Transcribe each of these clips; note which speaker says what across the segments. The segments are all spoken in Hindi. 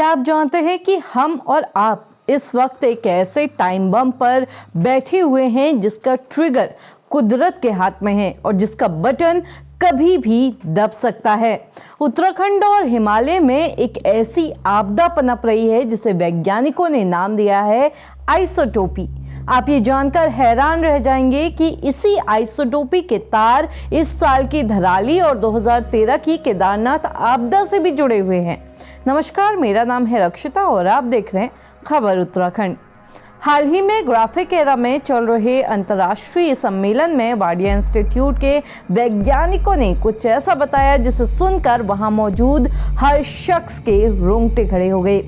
Speaker 1: क्या आप जानते हैं कि हम और आप इस वक्त एक ऐसे टाइम बम पर बैठे हुए हैं जिसका ट्रिगर कुदरत के हाथ में है और जिसका बटन कभी भी दब सकता है। उत्तराखंड और हिमालय में एक ऐसी आपदा पनप रही है जिसे वैज्ञानिकों ने नाम दिया है आइसोटोपी। आप ये जानकर हैरान रह जाएंगे कि इसी आइसोटोपी के तार इस साल की धराली और 2013 की केदारनाथ आपदा से भी जुड़े हुए हैं। नमस्कार, मेरा नाम है रक्षिता और आप देख रहे हैं खबर उत्तराखंड। हाल ही में ग्राफिक एरा में चल रहे अंतर्राष्ट्रीय सम्मेलन में वाडिया इंस्टीट्यूट के वैज्ञानिकों ने कुछ ऐसा बताया जिसे सुनकर वहां मौजूद हर शख्स के रोंगटे खड़े हो गए।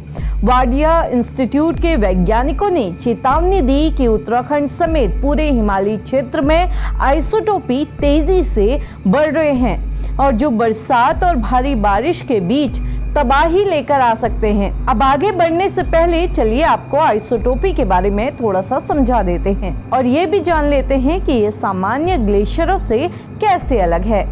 Speaker 1: वाडिया इंस्टीट्यूट के वैज्ञानिकों ने चेतावनी दी कि उत्तराखंड समेत पूरे हिमालयी क्षेत्र में आइसोटोपी तेजी से बढ़ रहे हैं और जो बरसात और भारी बारिश के बीच तबाही लेकर आ सकते हैं। अब आगे बढ़ने से पहले चलिए आपको आइसोटोपी के बारे में थोड़ा सा समझा देते हैं और ये भी जान लेते हैं कि ये सामान्य ग्लेशियरों से कैसे अलग है।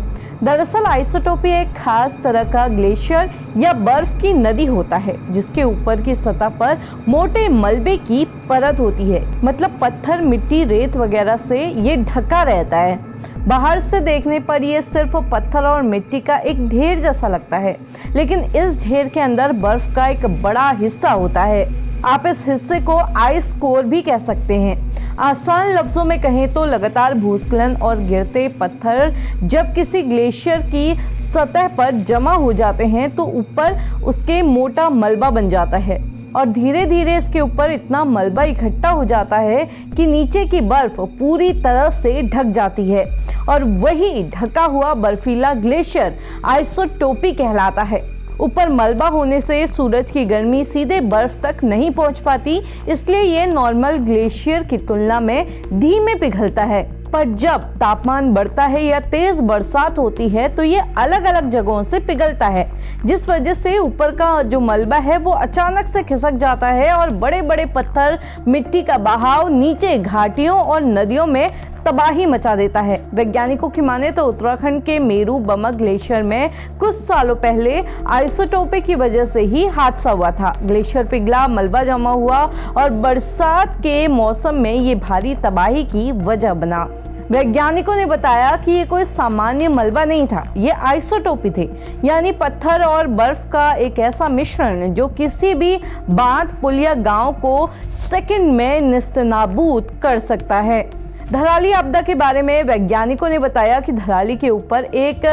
Speaker 1: दरअसल आइसोटोपी एक खास तरह का ग्लेशियर या बर्फ की नदी होता है जिसके ऊपर की सतह पर मोटे मलबे की परत होती है। मतलब पत्थर, मिट्टी, रेत वगैरह से ये ढका रहता है। बाहर से देखने पर ये सिर्फ पत्थर और मिट्टी का एक ढेर जैसा लगता है, लेकिन इस ढेर के अंदर बर्फ का एक बड़ा हिस्सा होता है। आप इस हिस्से को आइस कोर भी कह सकते हैं। आसान लफ्जों में कहें तो लगातार भूस्खलन और गिरते पत्थर जब किसी ग्लेशियर की सतह पर जमा हो जाते हैं तो ऊपर उसके मोटा मलबा बन जाता है और धीरे धीरे इसके ऊपर इतना मलबा इकट्ठा हो जाता है कि नीचे की बर्फ पूरी तरह से ढक जाती है और वही ढका हुआ बर्फीला ग्लेशियर आइसोटोपी कहलाता है। ऊपर मलबा होने से सूरज की गर्मी सीधे बर्फ तक नहीं पहुंच पाती, इसलिए ये नॉर्मल ग्लेशियर की तुलना में धीमे पिघलता है। पर जब तापमान बढ़ता है या तेज बरसात होती है तो ये अलग अलग जगहों से पिघलता है, जिस वजह से ऊपर का जो मलबा है वो अचानक से खिसक जाता है और बड़े बड़े पत्थर, मिट्टी का बहाव नीचे घाटियों और नदियों में तबाही मचा देता है। वैज्ञानिकों की माने तो उत्तराखंड के मेरू बमक ग्लेशियर में कुछ सालों पहले आइसोटोपी की वजह से ही हादसा हुआ था। ग्लेशियर पिघला, मलबा जमा हुआ और बरसात के मौसम में ये भारी तबाही की वजह बना। वैज्ञानिकों ने बताया कि ये कोई सामान्य मलबा नहीं था, ये आइसोटोपी थे, यानी पत्थर और बर्फ का एक ऐसा मिश्रण जो किसी भी बांध, पुल या गांव को सेकंड में निस्तनाबूद कर सकता है। धराली आपदा के बारे में वैज्ञानिकों ने बताया कि धराली के ऊपर एक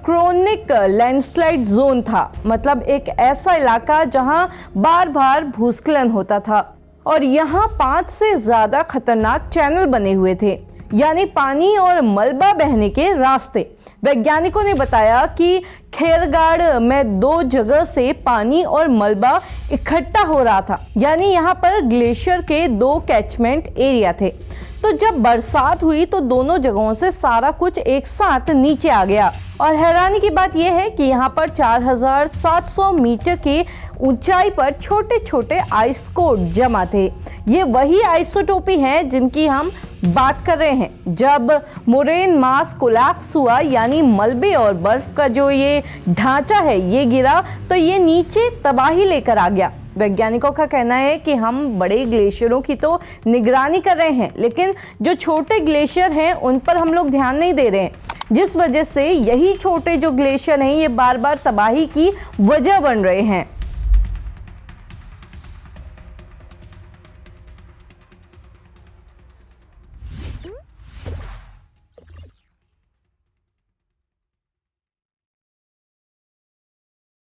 Speaker 1: क्रोनिक लैंडस्लाइड जोन था, मतलब एक ऐसा इलाका जहां बार बार भूस्खलन होता था और यहाँ 5 से ज्यादा खतरनाक चैनल बने हुए थे, यानी पानी और मलबा बहने के रास्ते। वैज्ञानिकों ने बताया कि खेरगाड़ में 2 जगह से पानी और मलबा इकट्ठा हो रहा था, यानी यहाँ पर ग्लेशियर के 2 कैचमेंट एरिया थे। तो जब बरसात हुई तो दोनों जगहों से सारा कुछ एक साथ नीचे आ गया और हैरानी की बात यह है कि यहाँ पर 4700 मीटर की ऊंचाई पर छोटे छोटे आइस कोट जमा थे। ये वही आइसोटोपी हैं जिनकी हम बात कर रहे हैं। जब मोरेन मास कोलैप्स हुआ, यानी मलबे और बर्फ का जो ये ढांचा है ये गिरा, तो ये नीचे तबाही लेकर आ गया। वैज्ञानिकों का कहना है कि हम बड़े ग्लेशियरों की तो निगरानी कर रहे हैं, लेकिन जो छोटे ग्लेशियर हैं उन पर हम लोग ध्यान नहीं दे रहे हैं, जिस वजह से यही छोटे जो ग्लेशियर हैं ये बार बार तबाही की वजह बन रहे हैं।